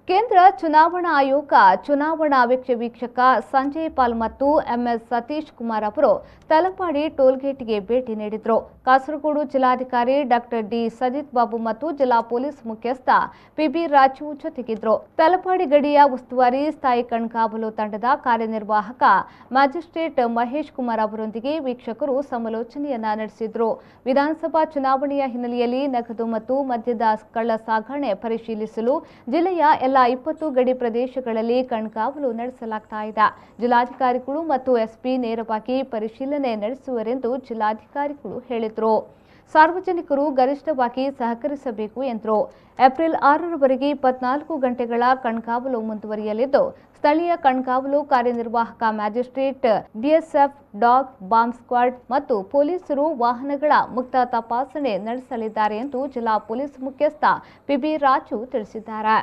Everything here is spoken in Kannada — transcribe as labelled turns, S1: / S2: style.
S1: ಕೇಂದ್ರ ಚುನಾವಣಾ ಆಯೋಗ ಚುನಾವಣಾ ವೀಕ್ಷಕ ಸಂಜಯ್ ಪಾಲ್ ಮತ್ತು ಎಂಎಸ್ ಸತೀಶ್ ಕುಮಾರ್ ಅವರು ತಲಪಾಡಿ ಟೋಲ್ಗೇಟ್ಗೆ ಭೇಟಿ ನೀಡಿದರು. ಕಾಸರಗೋಡು ಜಿಲ್ಲಾಧಿಕಾರಿ ಡಾಕ್ಟರ್ ಡಿ ಸಜಿತ್ ಬಾಬು ಮತ್ತು ಜಿಲ್ಲಾ ಪೊಲೀಸ್ ಮುಖ್ಯಸ್ಥ ಪಿಬಿ ರಾಜು ಜೊತೆಗಿದ್ದರು. ತಲಪಾಡಿ ಗಡಿಯ ಉಸ್ತುವಾರಿ ಸ್ಥಾಯಿ ಕಣ್ಗಾವಲು ತಂಡದ ಕಾರ್ಯನಿರ್ವಾಹಕ ಮ್ಯಾಜಿಸ್ಟ್ರೇಟ್ ಮಹೇಶ್ ಕುಮಾರ್ ಅವರೊಂದಿಗೆ ವೀಕ್ಷಕರು ಸಮಾಲೋಚನೆಯನ್ನ ನಡೆಸಿದರು. ವಿಧಾನಸಭಾ ಚುನಾವಣೆಯ ಹಿನ್ನೆಲೆಯಲ್ಲಿ ನಗದು ಮತ್ತು ಮದ್ಯದ ಕಳ್ಳ ಸಾಗಣೆ ಪರಿಶೀಲಿಸಲು ಜಿಲ್ಲೆಯ ಎಲ್ಲ 20 ಗಡಿ ಪ್ರದೇಶಗಳಲ್ಲಿ ಕಣ್ಗಾವಲು ನಡೆಸಲಾಗ್ತಾ ಇದೆ. ಜಿಲ್ಲಾಧಿಕಾರಿಗಳು ಮತ್ತು ಎಸ್ಪಿ ನೇರವಾಗಿ ಪರಿಶೀಲನೆ ನಡೆಸುವರೆಂದು ಜಿಲ್ಲಾಧಿಕಾರಿಗಳು ಹೇಳಿದರು. ಸಾರ್ವಜನಿಕರು ಗರಿಷ್ಠವಾಗಿ ಸಹಕರಿಸಬೇಕು ಎಂದರು. ಏಪ್ರಿಲ್ 6ರವರೆಗೆ 24 ಗಂಟೆಗಳ ಕಣ್ಗಾವಲು ಮುಂದುವರಿಯಲಿದ್ದು, ಸ್ಥಳೀಯ ಕಣ್ಗಾವಲು ಕಾರ್ಯನಿರ್ವಾಹಕ magistrate, BSF, dog, bomb squad ಮತ್ತು ಪೊಲೀಸರು ವಾಹನಗಳ ಮುಕ್ತ ತಪಾಸಣೆ ನಡೆಸಲಿದ್ದಾರೆ ಎಂದು ಜಿಲ್ಲಾ ಪೊಲೀಸ್ ಮುಖ್ಯಸ್ಥ ಪಿಬಿ ರಾಜು ತಿಳಿಸಿದ್ದಾರೆ.